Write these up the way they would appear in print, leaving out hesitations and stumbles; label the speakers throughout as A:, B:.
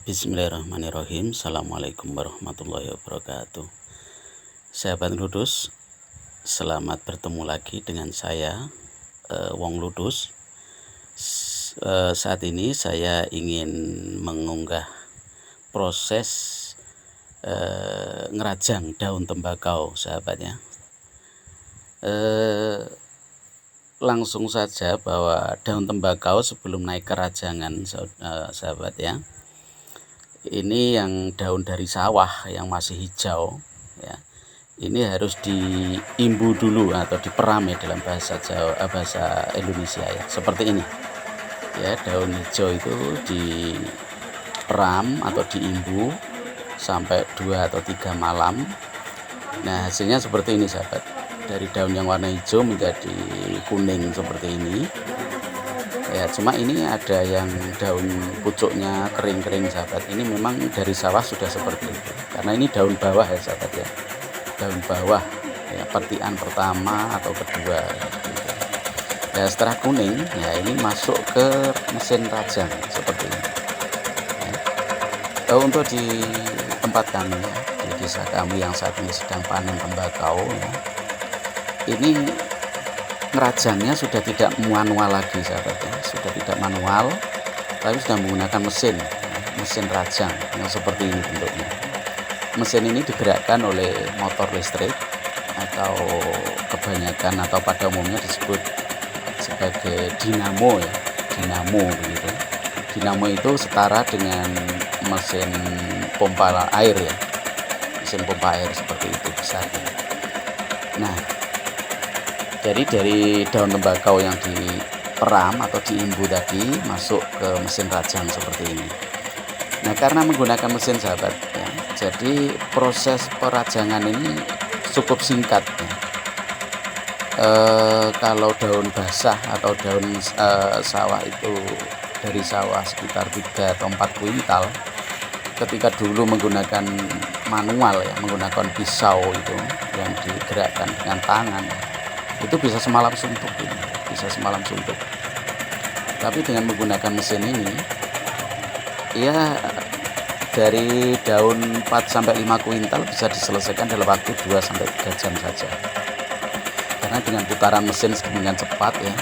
A: Bismillahirrahmanirrahim. Assalamualaikum warahmatullahi wabarakatuh. Sahabat Ludus, selamat bertemu lagi dengan saya, Wong Ludus. Saat ini saya ingin mengunggah proses ngerajang daun tembakau, sahabatnya. Langsung saja bahwa daun tembakau sebelum naik ke rajangan, sahabat ya, ini yang daun dari sawah yang masih hijau ya, ini harus diimbu dulu atau diperam ya dalam bahasa Jawa, bahasa Indonesia ya, seperti ini ya. Daun hijau itu diperam atau diimbu sampai 2 atau 3 malam. Nah, hasilnya seperti ini, sahabat. Dari daun yang warna hijau menjadi kuning seperti ini ya. Cuma ini ada yang daun pucuknya kering-kering, sahabat. Ini memang dari sawah sudah seperti itu, karena ini daun bawah ya, sahabat ya. Daun bawah ya, petian pertama atau kedua gitu. Ya, setelah kuning ya, ini masuk ke mesin rajang seperti ini ya. Untuk di tempat kami ya, di desa kami yang saat ini sedang panen tembakau ya, ini ngerajangnya sudah tidak manual lagi, sahabat ya. Sudah tidak manual, tapi sudah menggunakan mesin rajang yang seperti ini bentuknya. Mesin ini digerakkan oleh motor listrik, atau kebanyakan atau pada umumnya disebut sebagai dinamo ya, dinamo begitu. Dinamo itu setara dengan mesin pompa air ya, mesin pompa air seperti itu besarnya. Nah, jadi dari daun tembakau yang diperam atau diimbu tadi masuk ke mesin rajang seperti ini. Nah, karena menggunakan mesin, sahabat ya, jadi proses perajangan ini cukup singkat ya. Kalau daun basah atau daun sawah itu dari sawah sekitar 3 atau 4 kuintal, ketika dulu menggunakan manual ya, menggunakan pisau itu yang digerakkan dengan tangan, itu bisa semalam suntuk ini, bisa semalam suntuk. Tapi dengan menggunakan mesin ini ya, dari daun 4-5 kuintal bisa diselesaikan dalam waktu 2-3 jam saja, karena dengan putaran mesin dengan cepat ya,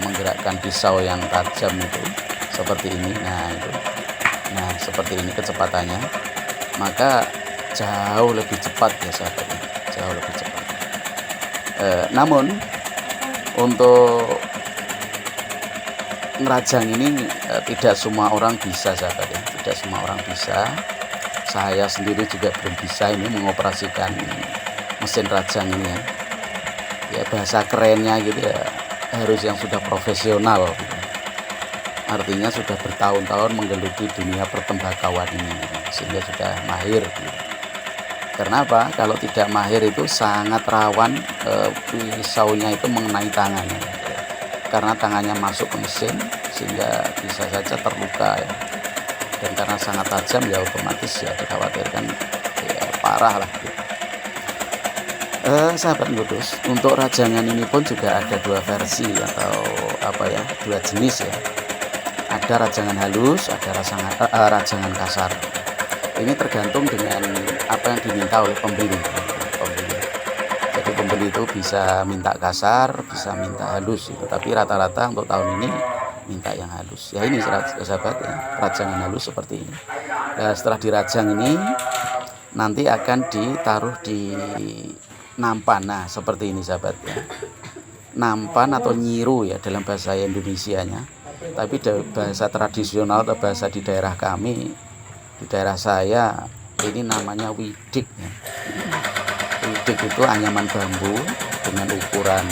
A: menggerakkan pisau yang tajam itu seperti ini. Nah seperti ini kecepatannya, maka jauh lebih cepat ya, sahabat, jauh lebih cepat. Namun untuk ngerajang ini tidak semua orang bisa, sahabat ya. Tidak semua orang bisa. Saya sendiri juga belum bisa ini mengoperasikan mesin rajang ini ya. Ya, bahasa kerennya gitu ya, harus yang sudah profesional gitu. Artinya sudah bertahun-tahun menggeluti dunia pertembakauan ini gitu, sehingga sudah mahir gitu. Karena apa? Kalau tidak mahir itu sangat rawan pisaunya itu mengenai tangannya, karena tangannya masuk ke mesin sehingga bisa saja terluka ya. Dan karena sangat tajam ya, otomatis ya dikhawatirkan ya parah lah gitu. Sahabat Ludus, untuk rajangan ini pun juga ada 2 versi atau apa ya, 2 jenis ya. Ada rajangan halus, ada rajangan kasar. Ini tergantung dengan apa yang diminta oleh pembeli. Jadi pembeli itu bisa minta kasar, bisa minta halus gitu. Tapi rata-rata untuk tahun ini minta yang halus. Ya ini, sahabat ya, rajangan halus seperti ini. Nah, setelah dirajang ini nanti akan ditaruh di nampan. Nah, seperti ini, sahabat ya. Nampan atau nyiru ya dalam bahasa Indonesianya. Tapi bahasa tradisional atau bahasa di daerah kami, di daerah saya, ini namanya widik ya. Widik itu anyaman bambu dengan ukuran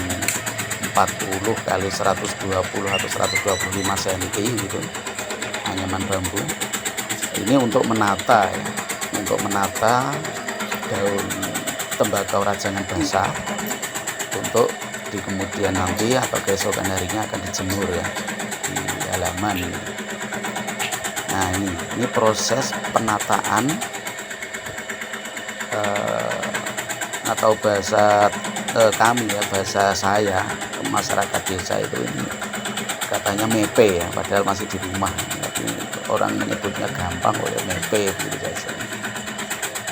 A: 40 kali 120 atau 125 cm gitu, anyaman bambu. Ini untuk menata ya, untuk menata daun tembakau rajangan basah, untuk di kemudian nanti atau keesokan harinya akan dijemur ya di halaman. Nah, ini proses penataan atau bahasa kami ya, bahasa saya, masyarakat desa itu, ini katanya mepe ya, padahal masih di rumah. Jadi orang menyebutnya gampang ya mepe gitu saja.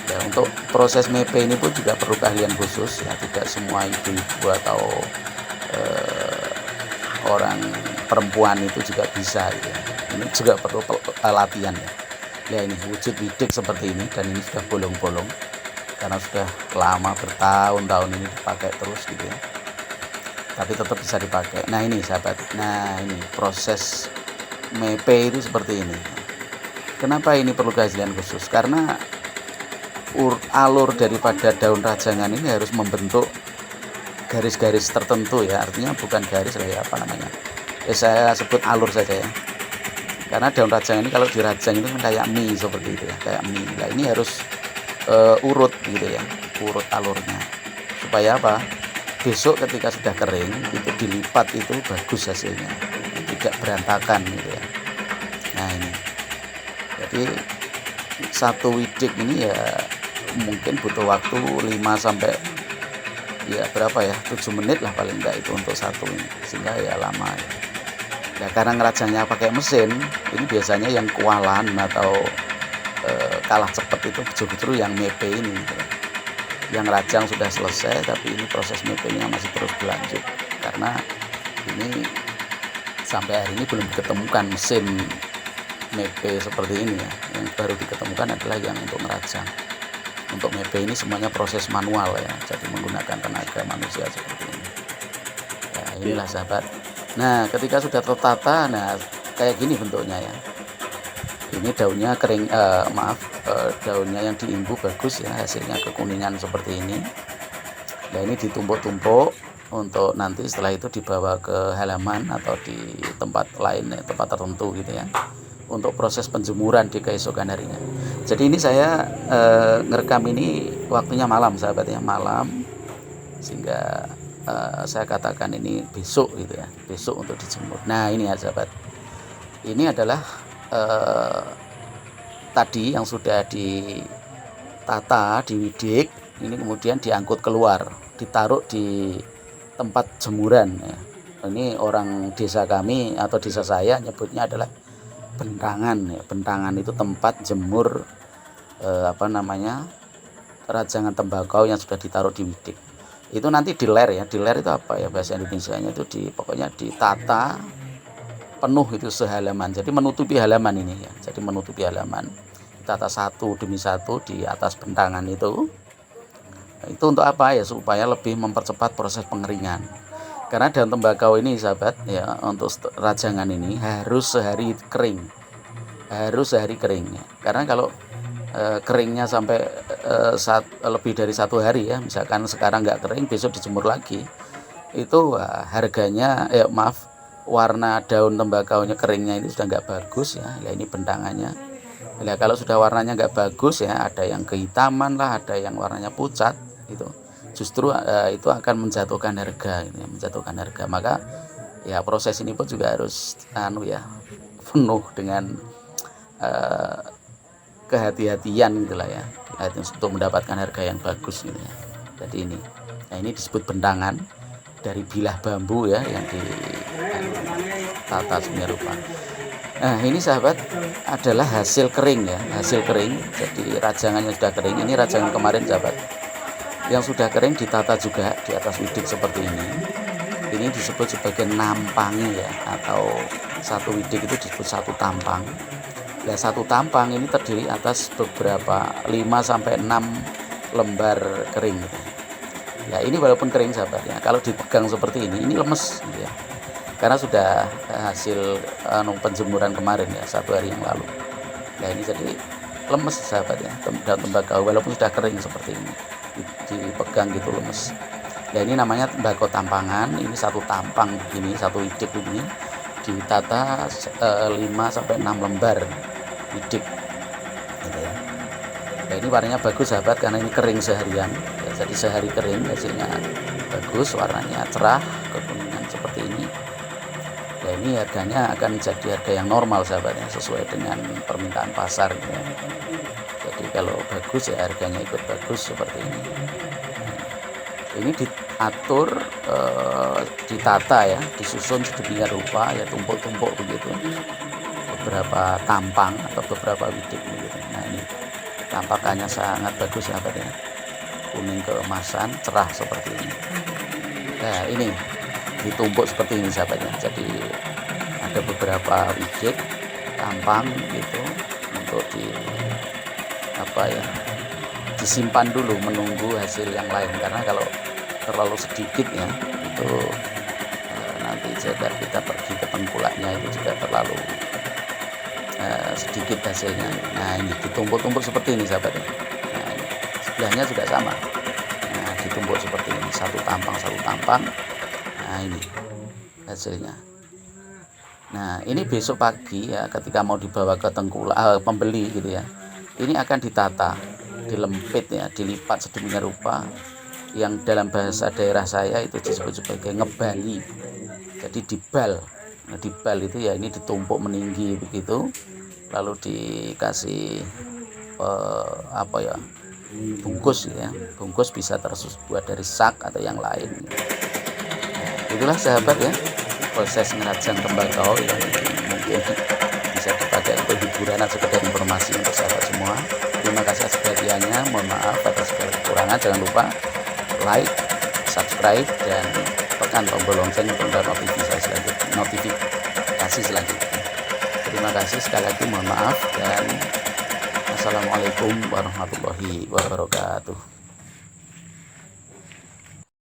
A: Ya, untuk proses mepe ini pun juga perlu keahlian khusus ya, tidak semua ibu-ibu atau orang perempuan itu juga bisa gitu ya. Ini juga perlu latihan ya. Ya ini wujud widik seperti ini, dan ini sudah bolong-bolong karena sudah lama bertahun-tahun ini dipakai terus gitu ya, tapi tetap bisa dipakai. Nah ini sahabat, nah ini proses mepe itu seperti ini. Kenapa ini perlu keahlian khusus? Karena alur daripada daun rajangan ini harus membentuk garis-garis tertentu ya, artinya bukan garis lah ya, apa namanya ya, saya sebut alur saja ya, karena daun rajangan ini kalau dirajang itu kayak mie seperti itu ya, kayak mie. Nah ini harus urut gitu ya, urut alurnya, supaya apa, besok ketika sudah kering itu dilipat itu bagus hasilnya, tidak berantakan gitu ya. Nah ini jadi satu widik ini ya mungkin butuh waktu 5 sampai ya berapa ya, 7 menit lah paling enggak itu untuk satu ini, sehingga ya lama ya. Nah karena ngerajangnya pakai mesin, ini biasanya yang kewalahan atau kalah cepat itu justru yang mepe ini gitu. Yang rajang sudah selesai tapi ini proses mepe-nya masih terus berlanjut, karena ini sampai hari ini belum diketemukan mesin mepe seperti ini ya. Yang baru diketemukan adalah yang untuk merajang. Untuk mepe ini semuanya proses manual ya, jadi menggunakan tenaga manusia seperti ini. Nah inilah sahabat. Nah ketika sudah tertata, nah kayak gini bentuknya ya. Ini daunnya kering, daunnya yang diimbu bagus ya, hasilnya kekuningan seperti ini. Nah ini ditumpuk-tumpuk untuk nanti setelah itu dibawa ke halaman atau di tempat lain ya, tempat tertentu gitu ya, untuk proses penjemuran di keesokan harinya. Jadi ini saya ngerekam ini waktunya malam sahabat ya, malam, sehingga saya katakan ini besok gitu ya, besok untuk dijemur. Nah ini ya sahabat, ini adalah tadi yang sudah ditata, diwidik, ini kemudian diangkut keluar, ditaruh di tempat jemuran ya. Ini orang desa kami atau desa saya nyebutnya adalah bentangan ya. Bentangan itu tempat jemur rajangan tembakau yang sudah ditaruh di widik. Itu nanti diler ya. Diler itu apa ya bahasa Indonesianya, itu pokoknya ditata penuh itu sehalaman, jadi menutupi halaman ini ya, jadi menutupi halaman, ditata satu demi satu di atas bentangan itu untuk apa ya, supaya lebih mempercepat proses pengeringan. Karena daun tembakau ini sahabat ya, untuk rajangan ini harus sehari kering, harus sehari kering ya. Karena kalau keringnya sampai lebih dari 1 hari ya, misalkan sekarang nggak kering besok dijemur lagi, itu harganya warna daun tembakaunya keringnya ini sudah nggak bagus ya. Ya ini bentangannya. Ya kalau sudah warnanya nggak bagus ya, ada yang kehitaman lah, ada yang warnanya pucat, itu justru itu akan menjatuhkan harga gitu ya, menjatuhkan harga. Maka ya proses ini pun juga harus penuh dengan kehati-hatian gitulah ya, untuk mendapatkan harga yang bagus gitu ya. Jadi ini, nah ini disebut bentangan dari bilah bambu ya, yang ditata sedemikian rupa. Nah ini sahabat adalah hasil kering ya, hasil kering. Jadi rajangannya sudah kering. Ini rajangan kemarin sahabat, yang sudah kering ditata juga di atas widik seperti ini. Ini disebut sebagai nampangi ya, atau satu widik itu disebut satu tampang. Nah satu tampang ini terdiri atas beberapa 5 sampai 6 lembar kering gitu. Ya ini walaupun kering sahabat ya, kalau dipegang seperti ini lemes gitu ya, karena sudah hasil penjemuran kemarin ya, 1 hari yang lalu. Nah ini jadi lemes sahabat ya, daun tembakau walaupun sudah kering seperti ini, dipegang gitu lemes. Nah ini namanya tembakau tampangan. Ini satu tampang begini, satu widik begini, ditata 5 sampai 6 lembar widik gitu ya. Nah ini warnanya bagus sahabat, karena ini kering seharian ya, jadi sehari kering hasilnya bagus, warnanya cerah, kekuningan seperti ini. Nah ini harganya akan jadi harga yang normal sahabat ya, sesuai dengan permintaan pasar gitu ya. Jadi kalau bagus ya harganya ikut bagus seperti ini. Ini diatur, ditata ya, disusun sedemikian rupa ya, tumpuk-tumpuk begitu, beberapa tampang atau beberapa widik gitu. Nah ini tampakannya sangat bagus sahabat ya, kuning keemasan cerah seperti ini. Nah ini ditumpuk seperti ini sahabatnya, jadi ada beberapa widik tampang gitu untuk disimpan dulu menunggu hasil yang lain, karena kalau terlalu sedikit ya itu nanti jika kita pergi ke tengkulaknya itu juga terlalu sedikit hasilnya. Nah ini ditumpuk-tumpuk seperti ini sahabat ya. Nah ini sebelahnya juga sama, nah ditumpuk seperti ini, satu tampang. Nah ini hasilnya. Nah ini besok pagi ya, ketika mau dibawa ke tengkulak pembeli gitu ya, ini akan ditata, dilempit ya, dilipat sedemikian rupa, yang dalam bahasa daerah saya itu disebut sebagai ngebali. Jadi dibal. Nah, dibal itu ya ini ditumpuk meninggi begitu, lalu dikasih bungkus ya. Bungkus bisa terbuat dari sak atau yang lain. Itulah sahabat ya, proses ngerajang tembakau yang mungkin bisa dipakai untuk hiburan atau sekedar informasi untuk sahabat semua. Terima kasih atas perhatiannya, mohon maaf atas segala kekurangan. Jangan lupa like, subscribe, dan tekan tombol lonceng untuk notifikasi selanjutnya. Terima kasih sekali lagi, mohon maaf, dan assalamualaikum warahmatullahi wabarakatuh.